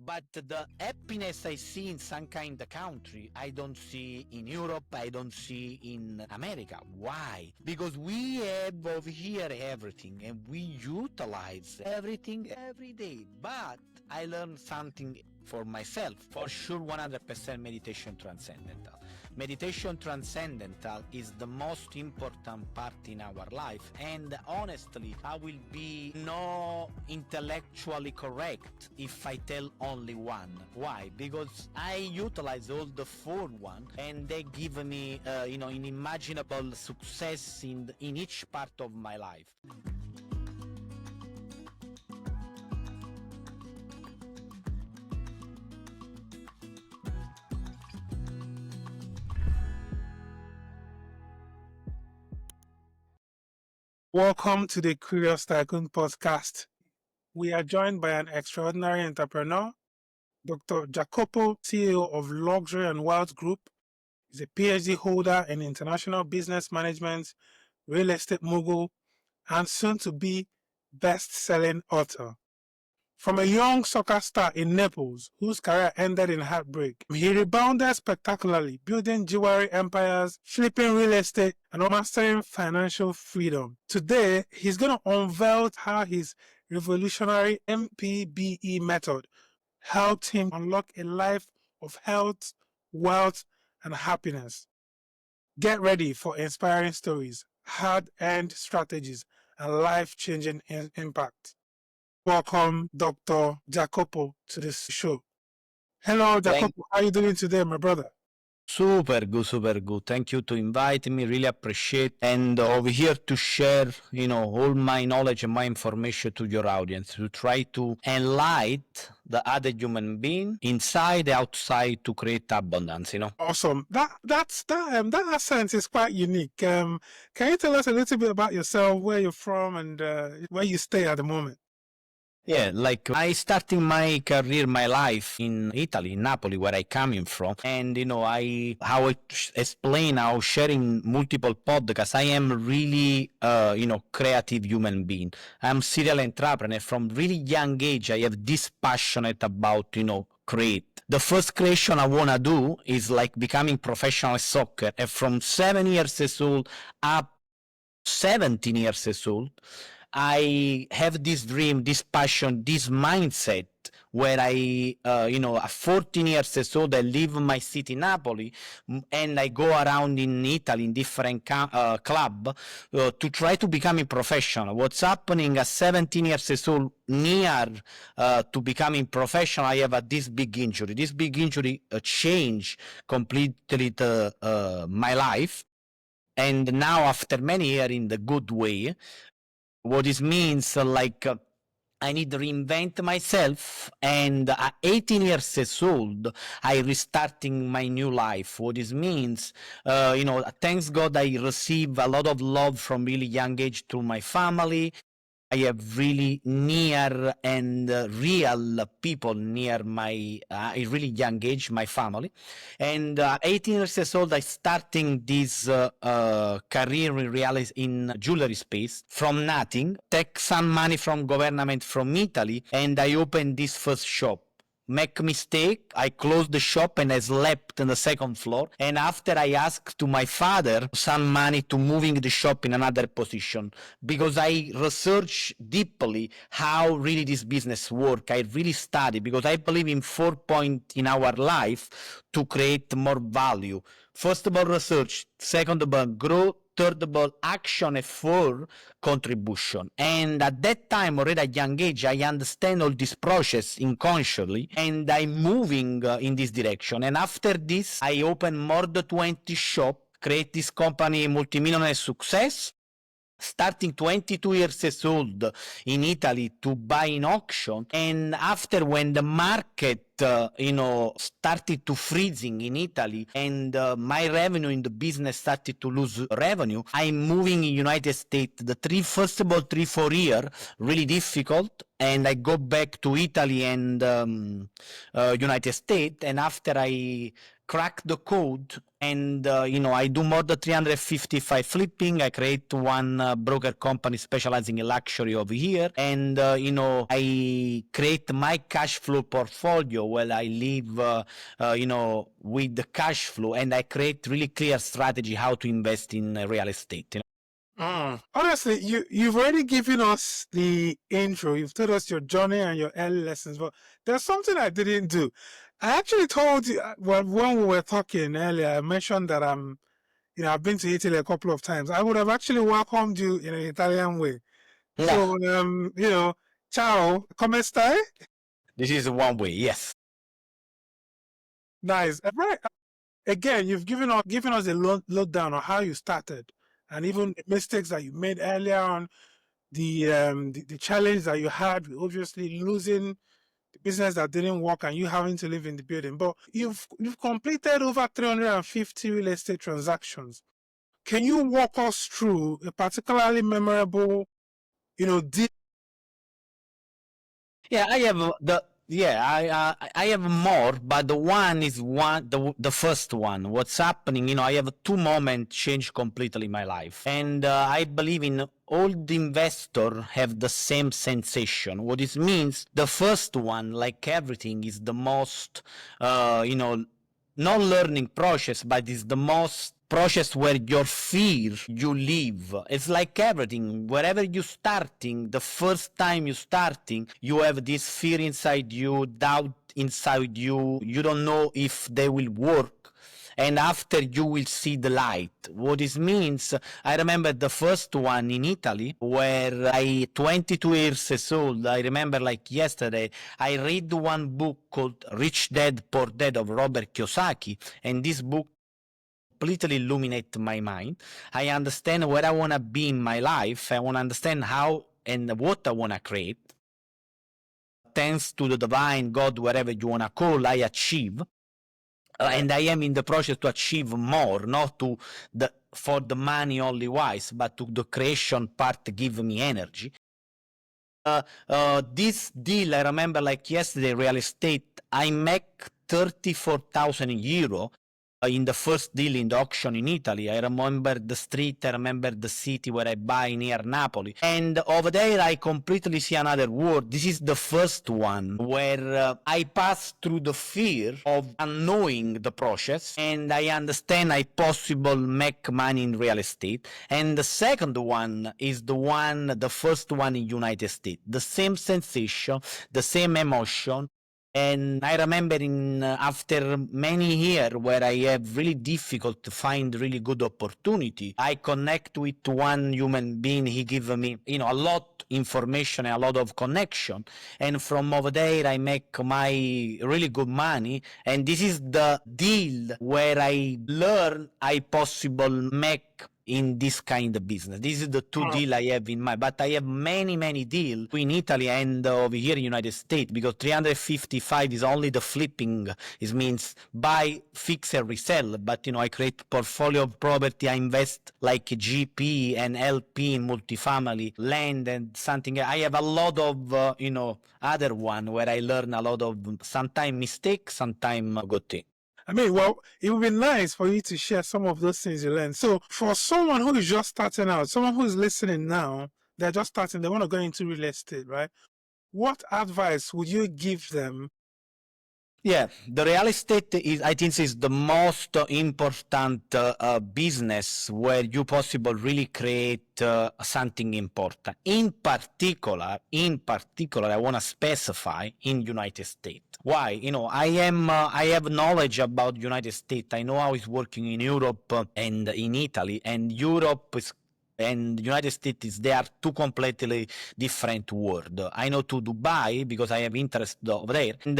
but the happiness I see in some kind of country, I don't see in Europe, I don't see in America. Why? Because we have over here everything and we utilize everything every day. But I learned something for myself. For sure, 100% meditation transcendental. Meditation transcendental is the most important part in our life, and honestly, I will be no intellectually correct if I tell only one. Why? Because I utilize all the four one, and they give me, unimaginable success in each part of my life. Welcome to the Curious Tycoon podcast. We are joined by an extraordinary entrepreneur, Dr. Jacopo, CEO of Luxury and Wealth Group. He's a PhD holder in international business management, real estate mogul, and soon to be best-selling author. From a young soccer star in Naples, whose career ended in heartbreak, he rebounded spectacularly, building jewelry empires, flipping real estate, and mastering financial freedom. Today, he's going to unveil how his revolutionary MPBE method helped him unlock a life of health, wealth, and happiness. Get ready for inspiring stories, hard-earned strategies, and life-changing impact. Welcome, Dr. Jacopo, to this show. Hello, Jacopo. How are you doing today, my brother? Super good, super good. Thank you to invite me. Really appreciate. And over here to share, all my knowledge and my information to your audience to try to enlighten the other human being inside, outside to create abundance. Awesome. That accent is quite unique. Can you tell us a little bit about yourself, where you're from, and where you stay at the moment? Yeah, like I starting my career, my life in Italy, in Napoli, where I coming from, and how I explain how sharing multiple podcasts. I am really, creative human being. I'm serial entrepreneur from really young age. I have this passionate about, create. The first creation I wanna do is like becoming professional soccer, and from 7 years old up 17 years old. I have this dream, this passion, this mindset where at 14 years old, I leave my city, Napoli, and I go around in Italy in different club to try to become a professional. What's happening at 17 years old, near to becoming professional, I have this big injury. This big injury changed completely my life. And now, after many years in the good way, what this means, I need to reinvent myself, and at 18 years old, I restarting my new life. What this means, thanks God, I receive a lot of love from really young age through my family. I have really near and real people near my really young age, my family. And 18 years old, I starting this career in jewelry space from nothing, take some money from government from Italy, and I opened this first shop. Make mistake, I closed the shop and I slept on the second floor. And after I asked to my father some money to moving the shop in another position, because I research deeply how really this business work. I really study because I believe in 4 points in our life to create more value. First of all, research. Second of all, growth. Third of all, action, and four, contribution. And at that time, already at young age, I understand all this process unconsciously, and I'm moving in this direction. And after this, I open more than 20 shops, create this company, multimillionaire success, starting 22 years old in Italy to buy in auction. And after when the market started to freezing in Italy and my revenue in the business started to lose revenue, I'm moving in United States. The 3, 4 years, really difficult. and I go back to Italy and United States. And after I crack the code and I do more than 355 flipping, I create one broker company specializing in luxury over here, and I create my cash flow portfolio where I live with the cash flow, and I create really clear strategy how to invest in real estate. Honestly, you've already given us the intro. You've told us your journey and your early lessons, but there's something I didn't do. I actually told you when we were talking earlier, I mentioned that I've been to Italy a couple of times. I would have actually welcomed you in an Italian way. Yeah. So, ciao, come stai? This is one way, yes. Nice. Right. Again, you've given us a lowdown on how you started, and even the mistakes that you made earlier on, the challenge that you had, obviously losing the business that didn't work and you having to live in the building. But you've completed over 350 real estate transactions. Can you walk us through a particularly memorable, deal? Yeah, I have I have more, but the one is the first one. What's happening? I have two moments change completely my life, and I believe in all the investor have the same sensation. What it means, the first one, like everything, is the most not learning process, but it's the most process where your fear you live. It's like everything. Wherever you starting, the first time you starting, you have this fear inside you, doubt inside you. You don't know if they will work. And after you will see the light. What this means, I remember the first one in Italy where 22 years old, I remember like yesterday, I read one book called Rich Dad Poor Dad of Robert Kiyosaki, and this book completely illuminate my mind. I understand where I want to be in my life. I want to understand how and what I want to create. Thanks to the divine God, wherever you want to call, I achieve. And I am in the process to achieve more, not to for the money only wise, but to the creation part give me energy. This deal, I remember like yesterday, real estate, I make 34,000 euro in the first deal in the auction in Italy. I remember the street, I remember the city where I buy near Naples. And over there, I completely see another world. This is the first one where I pass through the fear of unknowing the process, and I understand I possible make money in real estate. And the second one is the first one in United States. The same sensation, the same emotion. And I remember after many years where I have really difficult to find really good opportunity, I connect with one human being. He give me, a lot information and a lot of connection. And from over there, I make my really good money. And this is the deal where I learn I possible make in this kind of business. This is the two deal I have in mind, but I have many deals in Italy and over here in United States, because 355 is only the flipping. It means buy, fix and resell. But I create portfolio of property. I invest like GP and LP in multifamily land and something. I have a lot of other one where I learn a lot of sometimes mistakes, sometimes good thing. I mean, well, it would be nice for you to share some of those things you learned. So for someone who is just starting out, someone who is listening now, they're just starting, they want to go into real estate, right? What advice would you give them? Yeah, the real estate is, I think, is the most important business where you possible really create something important. In particular, I want to specify in United States. Why? I have knowledge about United States. I know how it's working in Europe and in Italy, and Europe is and United States, they are two completely different world. I know to Dubai because I have interest over there. And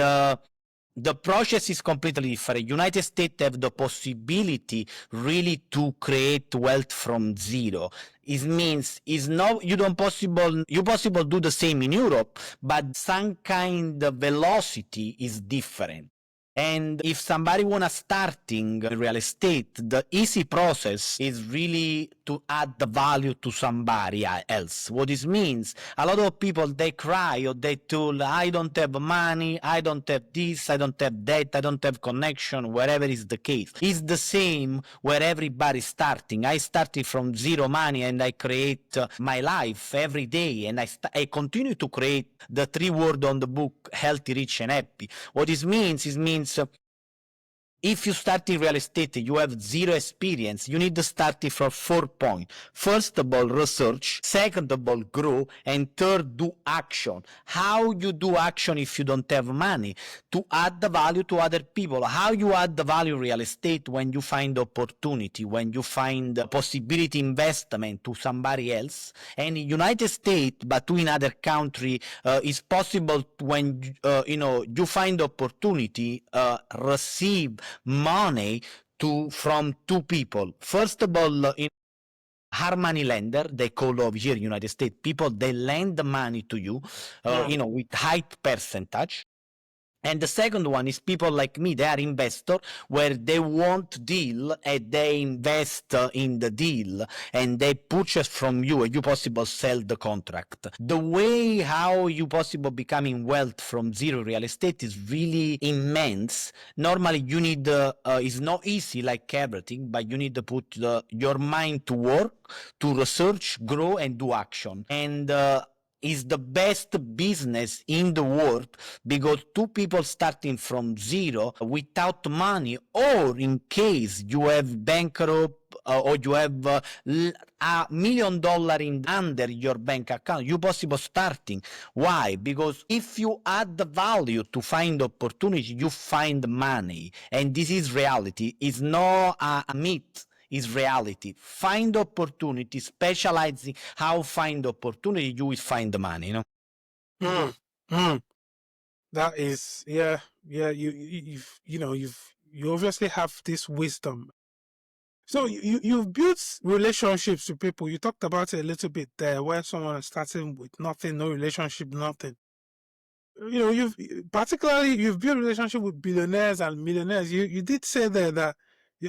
the process is completely different. United States have the possibility really to create wealth from zero. It means you possible do the same in Europe, but some kind of velocity is different. And if somebody wanna starting real estate, the easy process is really to add the value to somebody else. What this means, a lot of people, they cry or they tell, I don't have money, I don't have this, I don't have that, I don't have connection, wherever is the case. It's the same where everybody's starting. I started from zero money and I create my life every day, and I continue to create the 3 words on the book, healthy, rich, and happy. What this means, if you start in real estate, you have zero experience, you need to start it from 4 points. First of all, research. Second of all, grow. And third, do action. How you do action if you don't have money? To add the value to other people. How you add the value in real estate? When you find opportunity, when you find possibility investment to somebody else. And in United States, but to in other country, it's possible when you find opportunity, receive money from 2 people. First of all, in hard money lender, they call over here in United States, people, they lend the money to you, with high percentage. And the second one is people like me, they are investors where they want deal and they invest in the deal and they purchase from you and you possible sell the contract. The way how you possible becoming wealth from zero real estate is really immense. Normally you need, it's not easy like everything, but you need to put your mind to work, to research, grow and do action. And is the best business in the world because 2 people starting from zero without money, or in case you have bankrupt or you have $1 million in under your bank account, you possible starting. Why? Because if you add the value to find opportunity, you find money, and this is reality. It's not a myth, is reality. Find opportunity, specializing how find opportunity, you will find the money, Mm, mm. That is, yeah, yeah. You obviously have this wisdom. So you've built relationships with people. You talked about it a little bit there, where someone is starting with nothing, no relationship, nothing. You've built relationship with billionaires and millionaires. You did say there that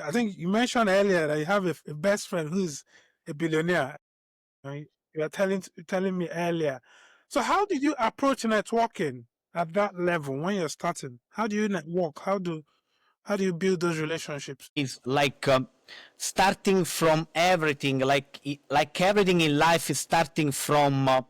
I think you mentioned earlier that you have a best friend who's a billionaire. Right? You were telling me earlier. So how did you approach networking at that level when you're starting? How do you network? How do you build those relationships? It's like starting from everything, like everything in life is starting from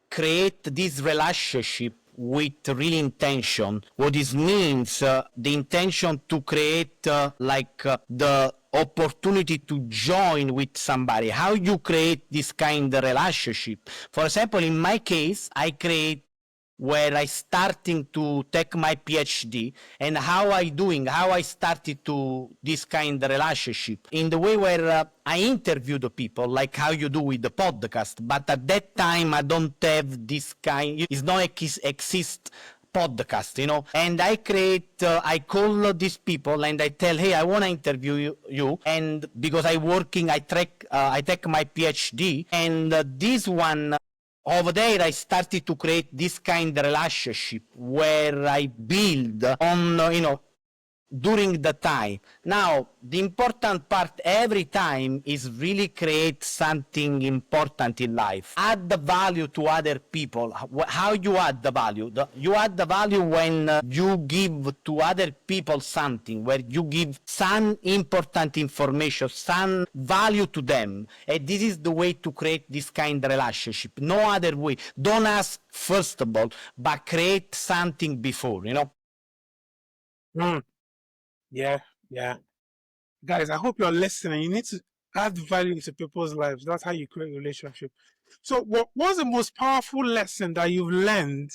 create this relationship with real intention. What this means, the intention to create the opportunity to join with somebody. How you create this kind of relationship? For example, in my case, I create where I starting to take my PhD, and how I started to this kind of relationship in the way where I interview the people, like how you do with the podcast. But at that time, I don't have this kind. It's not exist podcast, and I call these people and I tell, hey, I want to interview you, and because I take my PhD, and this one over there, I started to create this kind of relationship where I build on, during the time. Now, the important part every time is really create something important in life. Add the value to other people. How you add the value? You add the value when you give to other people something, where you give some important information, some value to them. And this is the way to create this kind of relationship. No other way. Don't ask first of all, but create something before, Mm, yeah, yeah. Guys, I hope you're listening. You need to add value to people's lives. That's how you create relationship. So what was the most powerful lesson that you've learned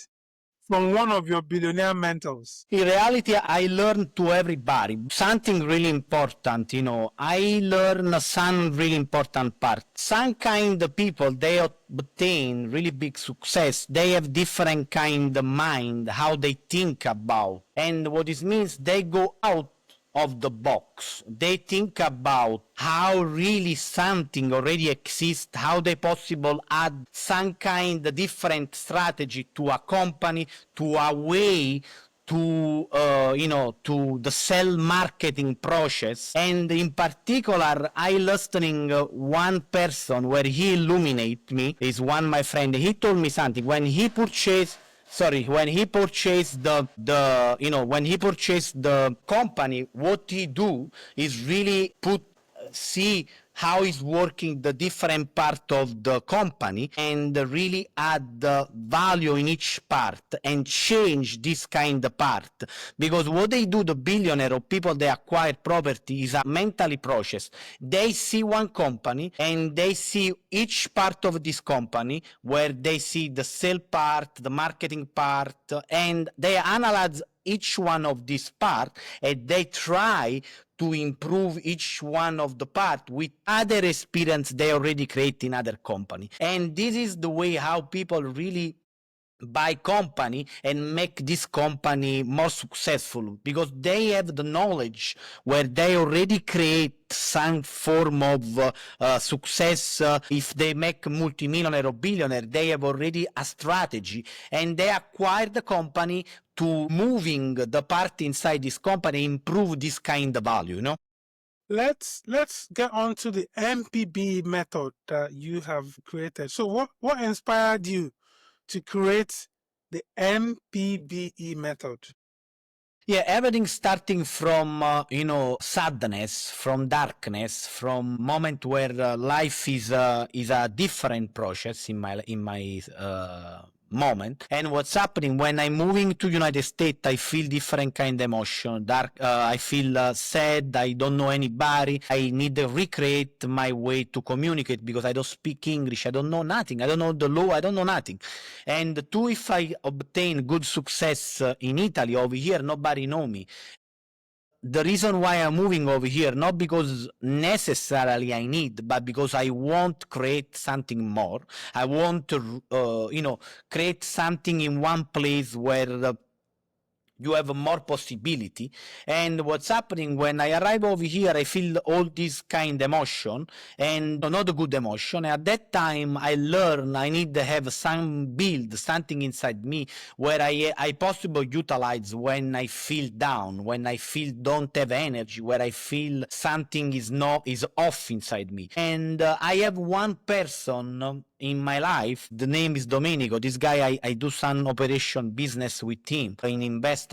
from one of your billionaire mentors? In reality, I learn to everybody something really important. I learn some really important part. Some kind of people, they obtain really big success. They have different kind of mind, how they think about. And what this means, they go out of the box. They think about how really something already exists, how they possible add some kind of different strategy to a company, to a way to to the sell marketing process. And in particular, I listening one person where he illuminate me is one my friend. He told me something when he purchased. Sorry, when he purchased when he purchased the company, what he do is really see how is working the different part of the company and really add the value in each part and change this kind of part, because what they do, the billionaire or people they acquire property, is a mentally process. They see one company and they see each part of this company, where they see the sale part, the marketing part, and they analyze each one of these parts and they try to improve each one of the part with other experience they already create in other company. And this is the way how people really buy company and make this company more successful, because they have the knowledge where they already create some form of success. If they make multimillionaire or billionaire, they have already a strategy and they acquire the company to moving the part inside this company, improve this kind of value, Let's get on to the MPBE method that you have created. So what inspired you to create the MPBE method? Yeah, everything starting from sadness, from darkness, from moment where life is a different process in my moment. And what's happening when I'm moving to United States, I feel different kind of emotion. I feel sad. I don't know anybody. I need to recreate my way to communicate because I don't speak English. I don't know nothing. I don't know the law. I don't know nothing. And two, if I obtain good success in Italy, over here, nobody know me. The reason why I'm moving over here, not because necessarily I need, but because I want to create something more. I want to, create something in one place where you have more possibility. And what's happening when I arrive over here, I feel all this kind of emotion, and not a good emotion. At that time I learn I need to have some build something inside me where I possibly utilize when I feel down, when I feel don't have energy, where I feel something is off inside me. And I have one person in my life. The name is Domenico. This guy, I do some operation business with him in investment.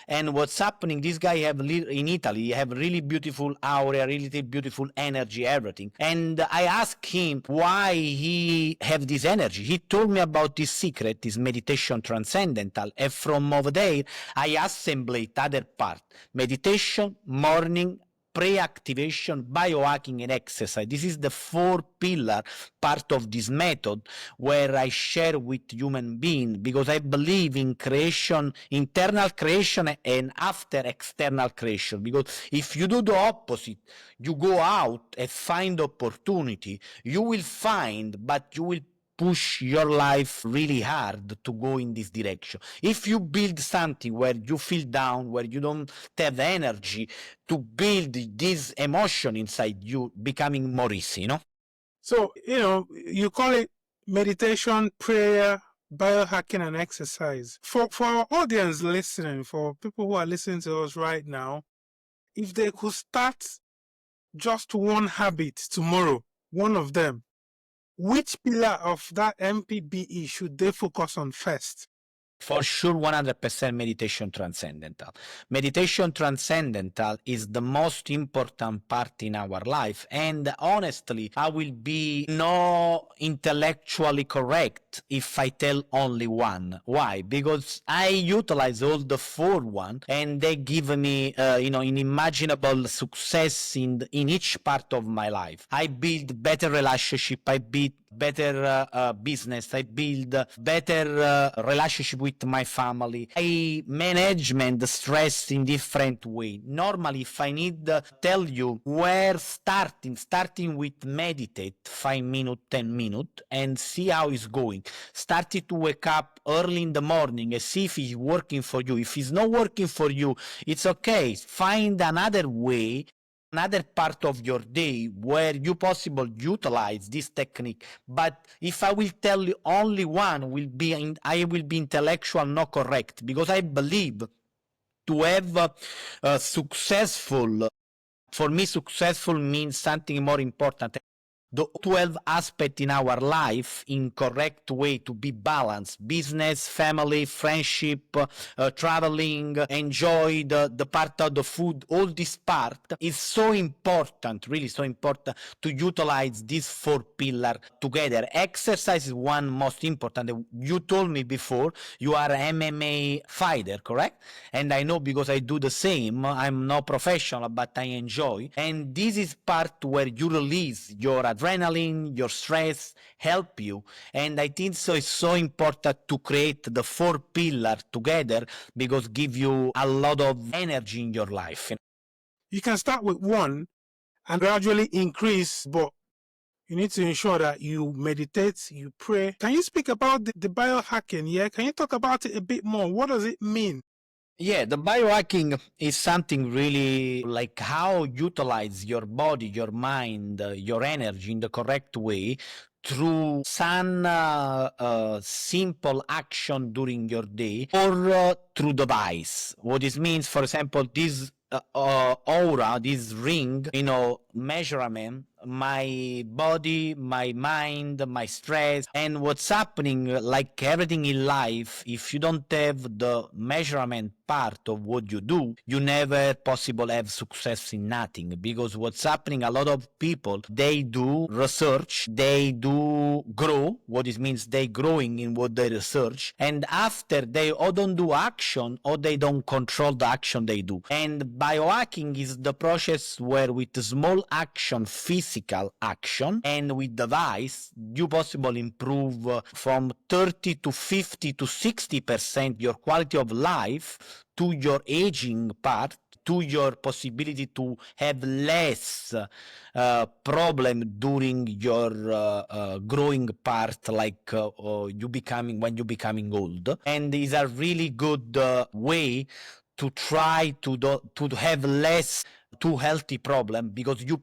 And what's happening, this guy in Italy have really beautiful aura, really beautiful energy, everything. And I asked him why he have this energy. He told me about this secret, this meditation transcendental. And from over there, I assembled other part: meditation, morning, pre-activation, biohacking, and exercise. This is the 4 pillar part of this method where I share with human being, because I believe in creation, internal creation and after external creation. Because if you do the opposite, you go out and find opportunity, you will find, but you will push your life really hard to go in this direction. If you build something where you feel down, where you don't have energy to build this emotion inside you, becoming more easy, So, you call it meditation, prayer, biohacking, and exercise. For our audience listening, for people who are listening to us right now, if they could start just one habit tomorrow, one of them, which pillar of that MPBE should they focus on first? For sure, 100% meditation transcendental. Meditation transcendental is the most important part in our life. And honestly, I will be no intellectually correct if I tell only one. Why? Because I utilize all the 4 and they give me, unimaginable success in each part of my life. I build better relationship. I build better business. I build better relationship with my family. I management the stress in different way. Normally, if I need tell you where starting with meditate 5 minutes, 10 minutes, and see how it's going. Starting to wake up early in the morning and see if it's working for you. If it's not working for you, it's okay. Find another way, another part of your day where you possible utilize this technique. But if I will tell you only one, I will be intellectual not correct, because I believe to have successful, for me, successful means something more important. The 12 aspect in our life in correct way to be balanced: business, family, friendship, traveling, enjoy the part of the food. All this part is so important, really so important, to utilize these four pillars together. Exercise is one most important. You told me before you are an MMA fighter, correct? And I know because I do the same. I'm not professional, but I enjoy. And this is part where you release your adrenaline, your stress, help you. And I think so it's so important to create the four pillars together because give you a lot of energy in your life. You can start with one and gradually increase, but you need to ensure that you meditate, you pray. Can you speak about the biohacking? Yeah, can you talk about it a bit more? What does it mean? Yeah, the biohacking is something really like how utilize your body, your mind, your energy in the correct way through some simple action during your day or through device. What this means, for example, this aura, this ring, measurement, my body, my mind, my stress, and what's happening, like everything in life, if you don't have the measurement part of what you do, you never possible have success in nothing. Because what's happening, a lot of people, they do research, they do grow, what it means they growing in what they research, and after they or don't do action or they don't control the action they do. And biohacking is the process where with small action, physical action, and with device, you possible improve from 30 to 50 to 60% your quality of life, to your aging part, to your possibility to have less problem during your growing part, like you becoming when you becoming old. And is a really good way to try to have less too healthy problem, because you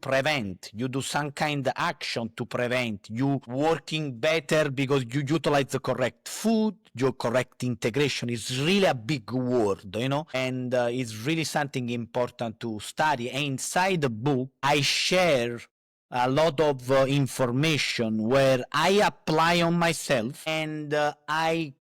do some kind of action to prevent you working better, because you utilize the correct food, your correct integration is really a big word, and it's really something important to study. And inside the book I share a lot of information where I apply on myself, and I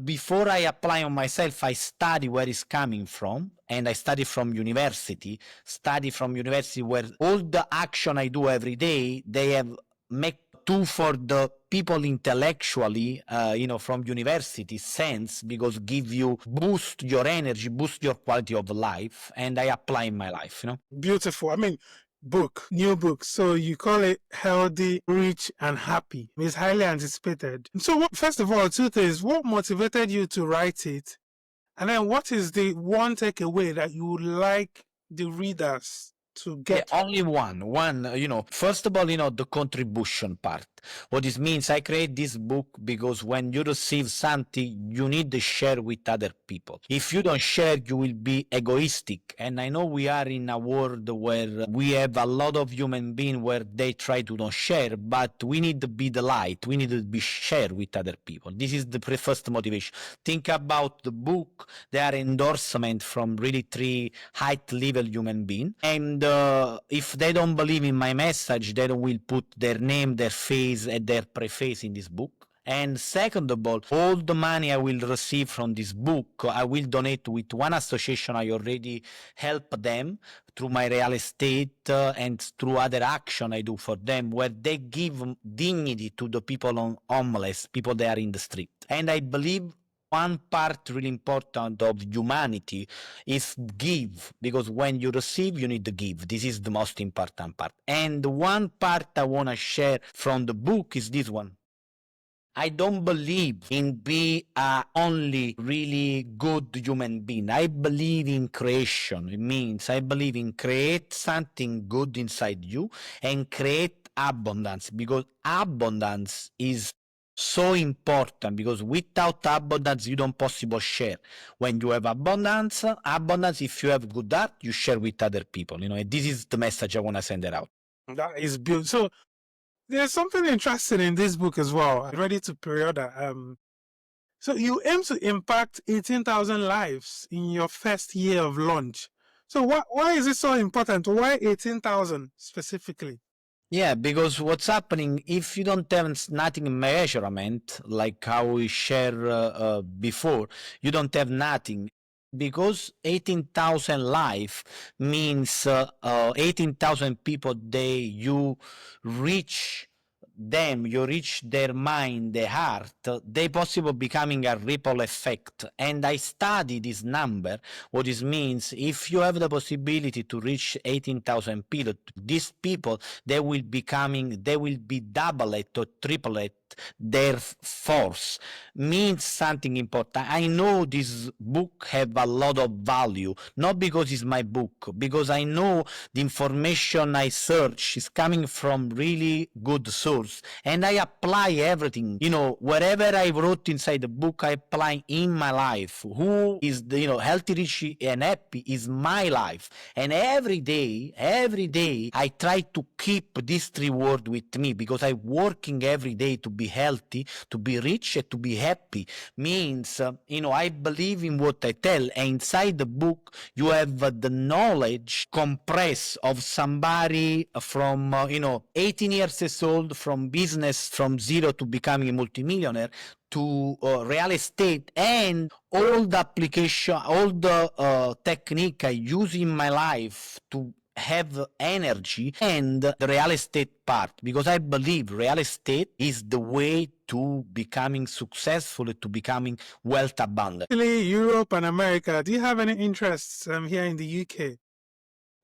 before I apply on myself, I study where it's coming from, and I study from university. Study from university where all the action I do every day, they have make two for the people intellectually, from university sense, because give you boost your energy, boost your quality of life, and I apply in my life. Beautiful. I mean, new book. So you call it Healthy, Rich, and Happy. It's highly anticipated. So, first of all, two things. What motivated you to write it? And then what is the one takeaway that you would like the readers to get? Yeah, only one, first of all, the contribution part. What this means, I create this book because when you receive something, you need to share with other people. If you don't share, you will be egoistic. And I know we are in a world where we have a lot of human beings where they try to not share, but we need to be the light. We need to be shared with other people. This is the first motivation. Think about the book. There are endorsements from really three high level human beings. And if they don't believe in my message, they will put their name, their face, and their preface in this book. And second of all the money I will receive from this book, I will donate with one association I already help them through my real estate and through other action I do for them, where they give dignity to the people on homeless, people that are in the street. And I believe one part really important of humanity is give, because when you receive, you need to give. This is the most important part. And one part I want to share from the book is this one. I don't believe in be a only really good human being. I believe in creation. It means I believe in create something good inside you and create abundance, because abundance is so important, because without abundance you don't possible share. When you have abundance, if you have good art, you share with other people, and this is the message I want to send it out. That is beautiful. So there's something interesting in this book as well. Ready to Period. So you aim to impact 18,000 lives in your first year of launch. So why is it so important? Why 18,000 specifically? Yeah, because what's happening if you don't have nothing measurement, like how we share before, you don't have nothing. Because 18,000 life means 18,000 people, you reach them, you reach their mind, their heart, they possible becoming a ripple effect. And I study this number, what it means if you have the possibility to reach 18,000 people, these people, they will be double it or triple it their force. Means something important. I know this book have a lot of value, not because it's my book, because I know the information I search is coming from really good source, and I apply everything. Whatever I wrote inside the book, I apply in my life. Who is the healthy, rich, and happy is my life, and every day, I try to keep this three word with me, because I'm working every day to be healthy, to be rich, and to be happy. Means I believe in what I tell, and inside the book you have the knowledge compressed of somebody from 18 years old, from business from zero to becoming a multimillionaire, to real estate, and all the application, all the technique I use in my life to have energy, and the real estate part, because I believe real estate is the way to becoming successful, to becoming wealth abundant. Europe and America, do you have any interests here in the UK?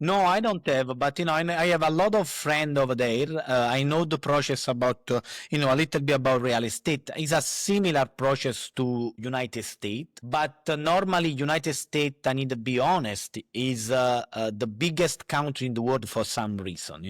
No, I don't have, but I have a lot of friends over there. I know the process about, a little bit about real estate. It's a similar process to United States, but normally United States, I need to be honest, is the biggest country in the world for some reason.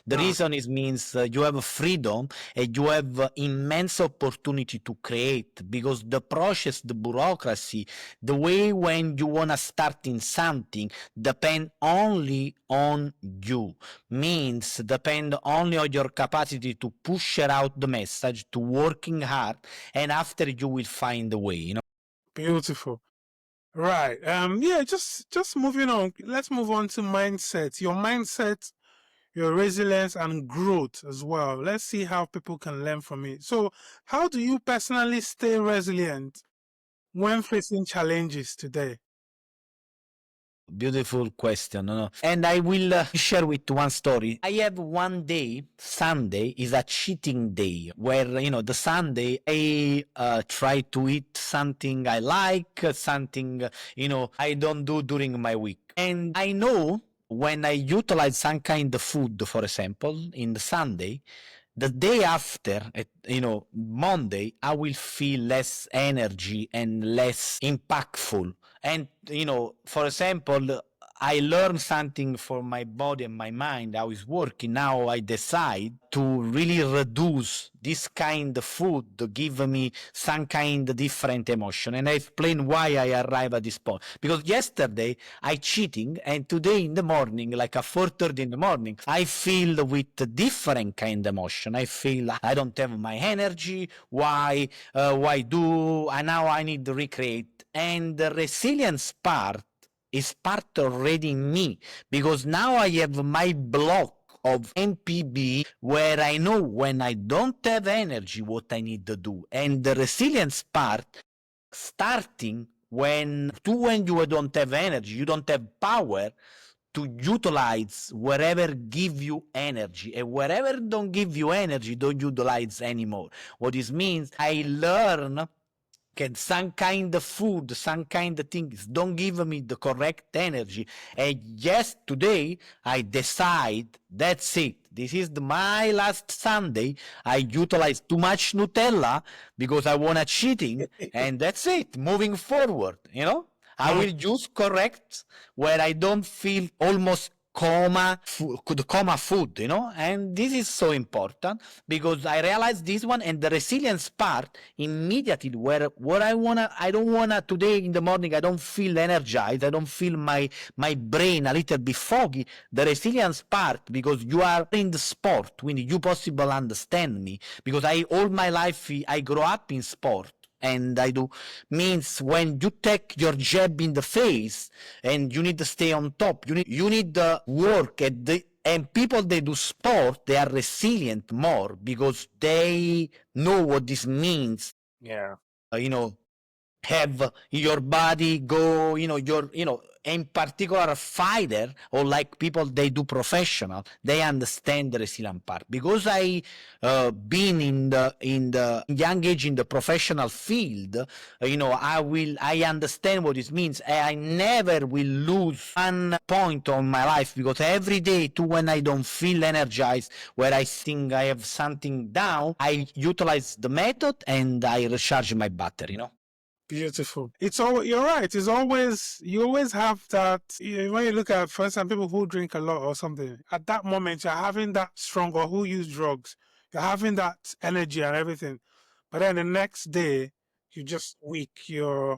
The reason is means you have freedom, and you have immense opportunity to create, because the process, the bureaucracy, the way when you wanna start in something depend only on you, means depend only on your capacity to push out the message, to working hard, and after you will find a way. Beautiful. Right. Yeah, just moving on. Let's move on to mindset. Your mindset, your resilience and growth as well. Let's see how people can learn from it. So, how do you personally stay resilient when facing challenges today? Beautiful question. No? And I will share with one story. I have one day, Sunday is a cheating day, where, the Sunday I try to eat something I like, something, I don't do during my week. And I know when I utilize some kind of food, for example, in the Sunday, the day after, Monday, I will feel less energy and less impactful. And, for example, I learn something for my body and my mind, how it's working. Now I decide to really reduce this kind of food to give me some kind of different emotion. And I explain why I arrive at this point. Because yesterday I cheating, and today in the morning, like at 4:30 in the morning, I feel with a different kind of emotion. I feel I don't have my energy. Why do? And now I need to recreate. And the resilience part is part already in me, because now I have my block of MPBE, where I know when I don't have energy what I need to do. And the resilience part starting when you don't have energy, you don't have power to utilize wherever give you energy, and wherever don't give you energy don't utilize anymore. What this means, I learn can some kind of food, some kind of things don't give me the correct energy. And yes, today I decide that's it. This is my last Sunday. I utilize too much Nutella because I wanna cheating, and that's it. Moving forward, I will use correct where I don't feel almost coma food, and this is so important, because I realized this one. And the resilience part immediately, where what I don't wanna today in the morning, I don't feel energized, I don't feel my brain a little bit foggy. The resilience part, because you are in the sport, when you possible understand me, because I all my life I grow up in sport, and I do means when you take your jab in the face and you need to stay on top, you need to work at the and people they do sport they are resilient more because they know what this means. Yeah. You know, have your body go, your, in particular a fighter or like people they do professional, they understand the resilient part because I been in the young age in the professional field. I understand what it means. I never will lose one point on my life because every day too when I don't feel energized, where I think I have something down, I utilize the method and I recharge my battery. Beautiful. It's all you're right. It's always you always have that when you look at for instance people who drink a lot or something, at that moment you're having that strong or who use drugs, you're having that energy and everything. But then the next day you're just weak. Yeah,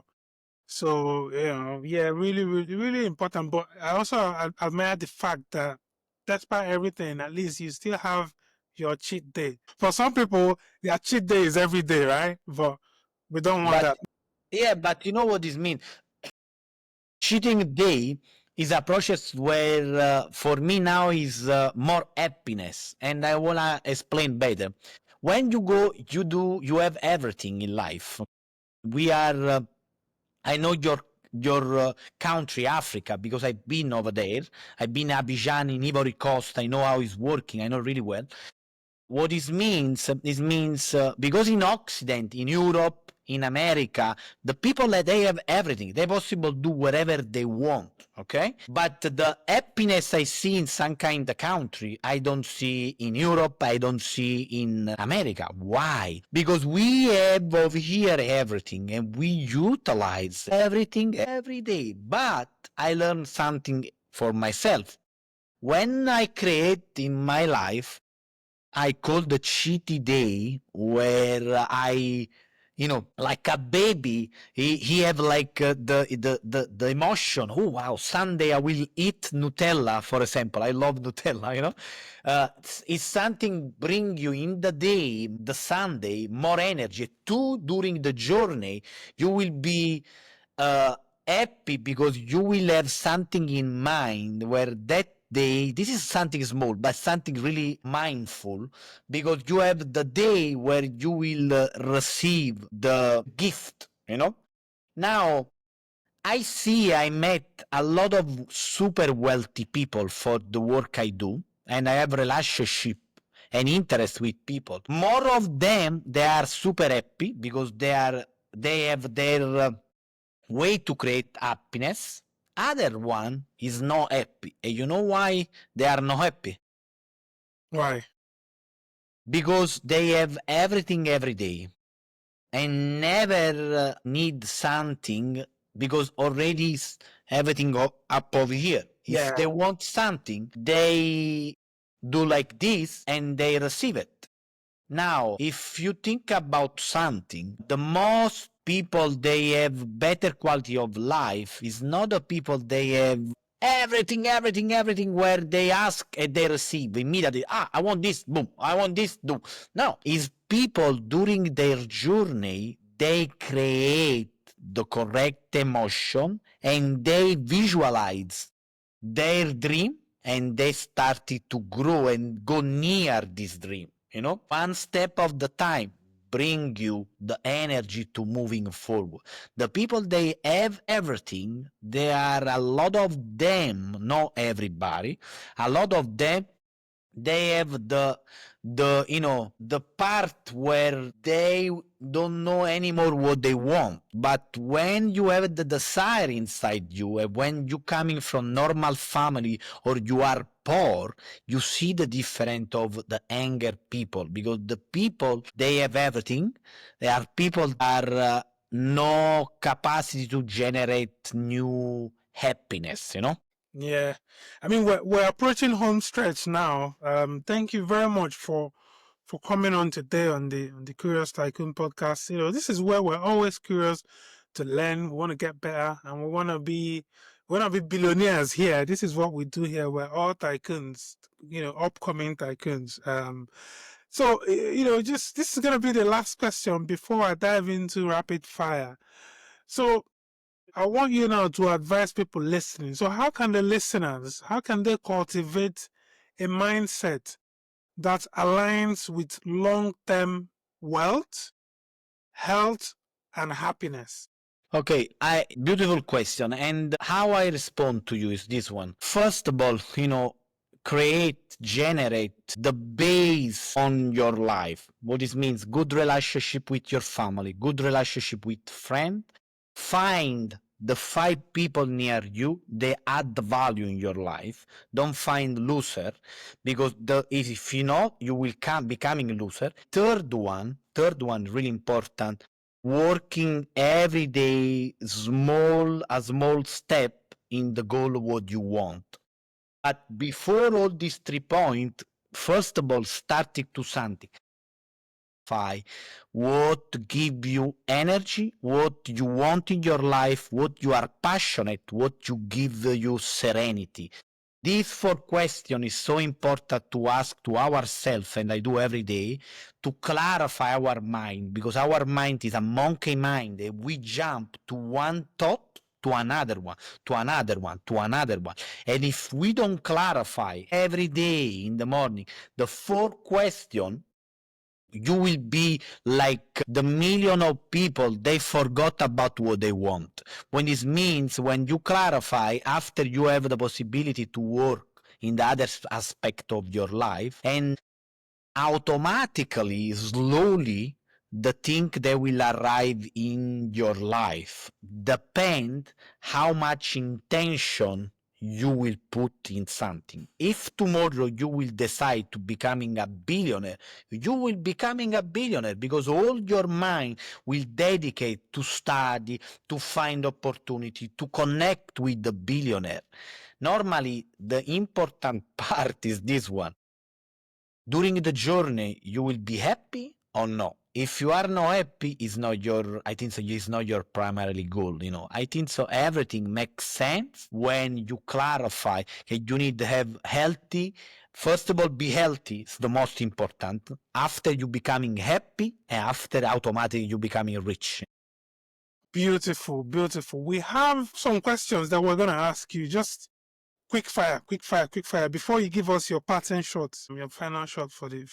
really, really, really important. But I also admire the fact that despite everything, at least you still have your cheat day. For some people, their cheat day is every day, right? But we don't want But that. yeah, but you know what this means? Cheating day is a process where, for me now, is more happiness, and I wanna explain better. When you go, you have everything in life. We are. I know your country, Africa, because I've been over there. I've been in Abidjan in Ivory Coast. I know how it's working. I know really well. What this means because in Occident, in Europe, in America, the people that they have everything, they possible do whatever they want. Okay, but the happiness I see in some kind of country, I don't see in Europe, I don't see in America. Why? Because we have over here everything and we utilize everything every day. But I learned something for myself. When I create in my life, I call the cheaty day where I, like a baby, he have like the emotion. Oh wow, Sunday I will eat Nutella, for example. I love Nutella. It's something bring you in the day, the Sunday, more energy. Two, during the journey, you will be uh, happy because you will have something in mind where that day, this is something small, but something really mindful because you have the day where you will receive the gift. Now, I met a lot of super wealthy people for the work I do, and I have relationship and interest with people. More of them, they are super happy because they have their way to create happiness. Other one is not happy. And you know why they are not happy? Why? Because they have everything every day and never need something because already is everything up over here. If Yeah. they want something, they do like this and they receive it. Now, if you think about something, the most people they have better quality of life is not the people they have everything where they ask and they receive immediately. I want this, boom, I want this, boom. No, is people during their journey they create the correct emotion and they visualize their dream and they started to grow and go near this dream. One step of the time bring you the energy to moving forward. The people they have everything, there are a lot of them, not everybody, a lot of them they have the part where they don't know anymore what they want. But when you have the desire inside you, and when you coming from normal family or you are poor, you see the difference of the anger people because the people they have everything. They are people that are no capacity to generate new happiness. Yeah. I mean we're approaching home stretch now. Thank you very much for coming on today on the Curious Tycoon podcast. This is where we're always curious to learn. We want to get better and we want to be billionaires here. This is what we do here. We're all tycoons, upcoming tycoons. So, just this is going to be the last question before I dive into rapid fire. So, I want you now to advise people listening. So, how can they cultivate a mindset that aligns with long-term wealth, health, and happiness? Okay, beautiful question. And how I respond to you is this one. First of all, generate the base on your life. What this means, good relationship with your family, good relationship with friend. Find the 5 people near you, they add value in your life. Don't find loser, because if you know, you will come becoming a loser. Third one, really important, working every day, a small step in the goal of what you want. But before all these 3 points, first of all, starting to something. What give you energy, what you want in your life, what you are passionate, what you give you serenity. These 4 questions is so important to ask to ourselves, and I do every day, to clarify our mind, because our mind is a monkey mind. We jump to one thought to another one, to another one, to another one. And if we don't clarify every day in the morning the 4 questions, you will be like the million of people, they forgot about what they want. When this means, when you clarify, after you have the possibility to work in the other aspect of your life, and automatically, slowly, the thing that will arrive in your life depend how much intention you will put in something. If tomorrow you will decide to becoming a billionaire, you will becoming a billionaire, because all your mind will dedicate to study, to find opportunity, to connect with the billionaire. Normally, the important part is this one. During the journey, you will be happy or no? If you are not happy, is not your, I think so, it's not your primarily goal. I think so everything makes sense when you clarify that you need to have healthy. First of all, be healthy is the most important. After you becoming happy, and after automatically you becoming rich. Beautiful, beautiful. We have some questions that we're going to ask you. Just quick fire, quick fire, quick fire. Before you give us your pattern shot, your final shot for the.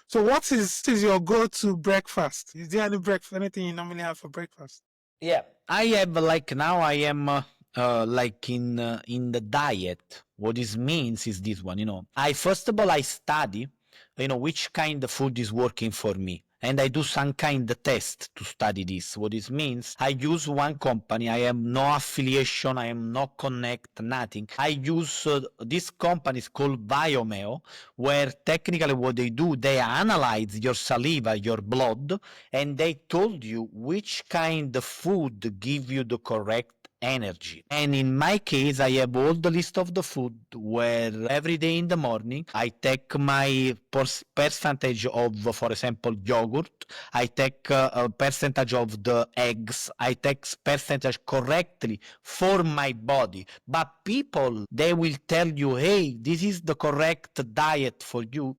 So what is your go-to breakfast? Is there anything you normally have for breakfast? Yeah, I have, like, now I am like in the diet. What this means is this one. I first of all, I study, which kind of food is working for me, and I do some kind of test to study this. What this means, I use one company. I have no affiliation. I am no connect, nothing. I use this company is called Biomeo, where technically what they do, they analyze your saliva, your blood, and they told you which kind of food give you the correct energy. And in my case, I have all the list of the food, where every day in the morning I take my percentage of, for example, yogurt. I take a percentage of the eggs. I take percentage correctly for my body. But people, they will tell you, hey, this is the correct diet for you.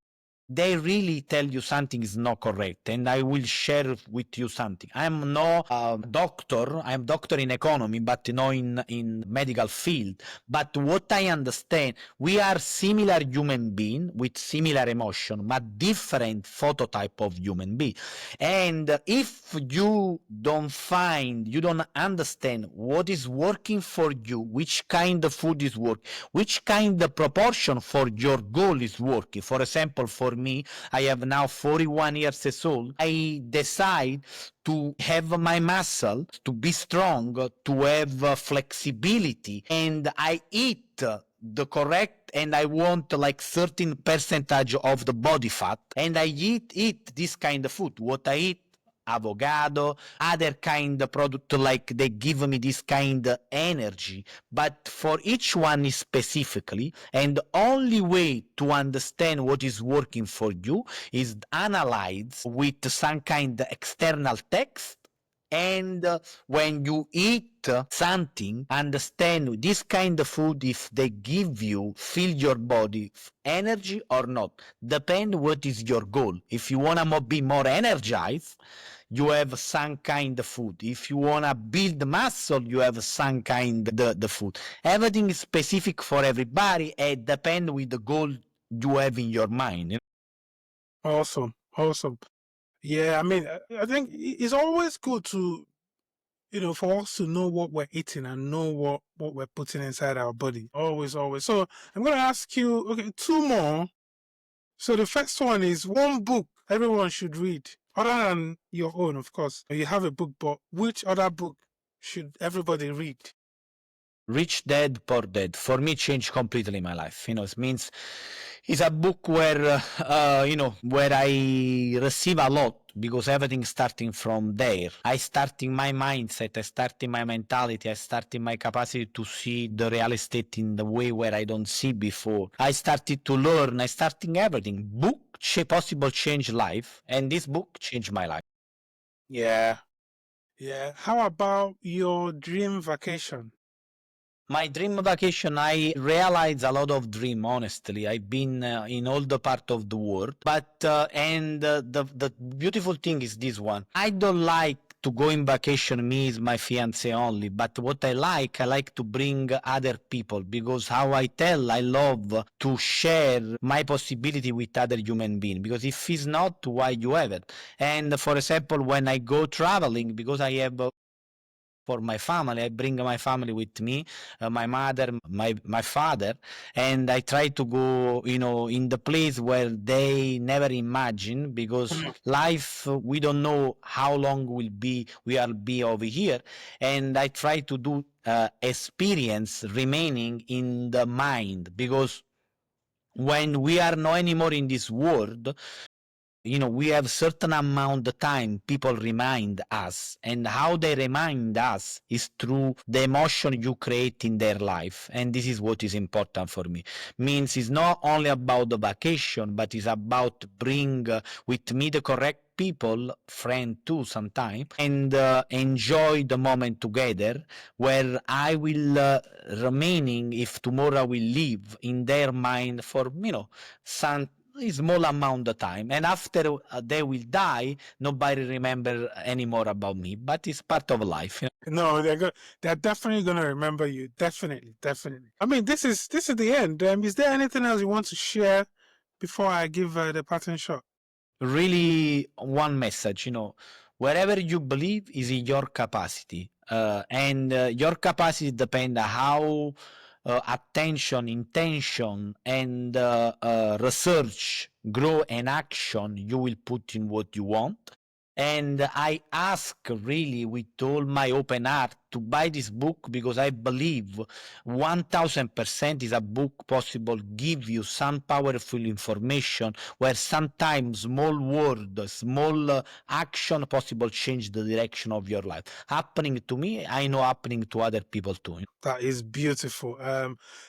They really tell you something is not correct, and I will share with you something. I'm no doctor. I'm doctor in economy, but not in medical field. But what I understand, we are similar human being with similar emotion, but different phototype of human being. And if you don't understand what is working for you, which kind of food is working, which kind of proportion for your goal is working. For example, for me, I have now 41 years old. I decide to have my muscle, to be strong, to have flexibility, and I eat the correct, and I want like certain percentage of the body fat, and I eat this kind of food. What I eat, avocado, other kind of product, like they give me this kind of energy. But for each one is specifically, and the only way to understand what is working for you is analyze with some kind of external text And when you eat something, understand this kind of food, if they give you, fill your body energy or not. Depend what is your goal. If you want to be more energized, you have some kind of food. If you want to build muscle, you have some kind of the food. Everything is specific for everybody and depend with the goal you have in your mind. Awesome. Awesome. Yeah, I mean, I think it's always good to, for us to know what we're eating and know what we're putting inside our body. Always, always. So I'm going to ask you, okay, two more. So the first one is one book everyone should read, other than your own, of course. You have a book, but which other book should everybody read? Rich Dad Poor Dad for me changed completely my life. It means it's a book where where I receive a lot because everything starting from there. I starting my mindset, I starting my mentality, I starting my capacity to see the real estate in the way where I don't see before. I started to learn, I starting everything. Book possible change life, and this book changed my life. Yeah. Yeah. How about your dream vacation? My dream vacation, I realized a lot of dream, honestly. I've been in all the part of the world, but the beautiful thing is this one. I don't like to go in vacation, me is my fiance only, but what I like to bring other people because how I love to share my possibility with other human being because if it's not, why you have it? And for example, when I go traveling, because I have for my family. I bring my family with me, my mother, my father, and I try to go, in the place where they never imagine because life we don't know how long we'll be over here, and I try to do experience remaining in the mind because when we are no anymore in this world, we have certain amount of time people remind us, and how they remind us is through the emotion you create in their life, and this is what is important for me. Means it's not only about the vacation, but it's about bring with me the correct people, friend too sometime, and enjoy the moment together where I will remaining if tomorrow I will live in their mind for some small amount of time, and after they will die, nobody remember anymore about me, but it's part of life. No, they're definitely gonna remember you. Definitely, definitely. I mean, this is the end. Is there anything else you want to share before I give the parting shot? Really, one message, wherever you believe is in your capacity, and your capacity depend on how attention, intention, and research, grow, and action you will put in what you want. And I ask really with all my open heart to buy this book because I believe 1000% is a book possible give you some powerful information where sometimes small word, small action possible change the direction of your life. Happening to me, I know happening to other people too. That is beautiful.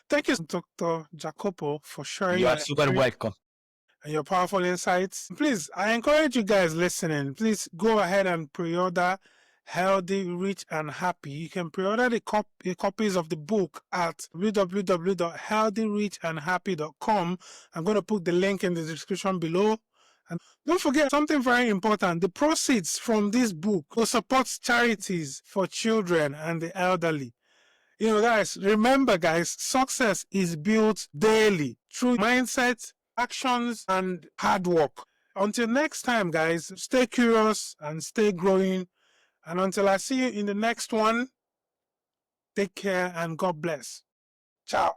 Thank you, Dr. Jacopo, for sharing You your are super experience welcome. and your powerful insights. Please, I encourage you guys listening, please go ahead and pre-order Healthy, Rich, and Happy. You can pre-order the copies of the book at www.healthyrichandhappy.com. I'm going to put the link in the description below. And don't forget something very important. The proceeds from this book will support charities for children and the elderly. Guys, remember, guys, success is built daily through mindset, actions, and hard work. Until next time, guys, stay curious and stay growing. And until I see you in the next one, take care and God bless. Ciao.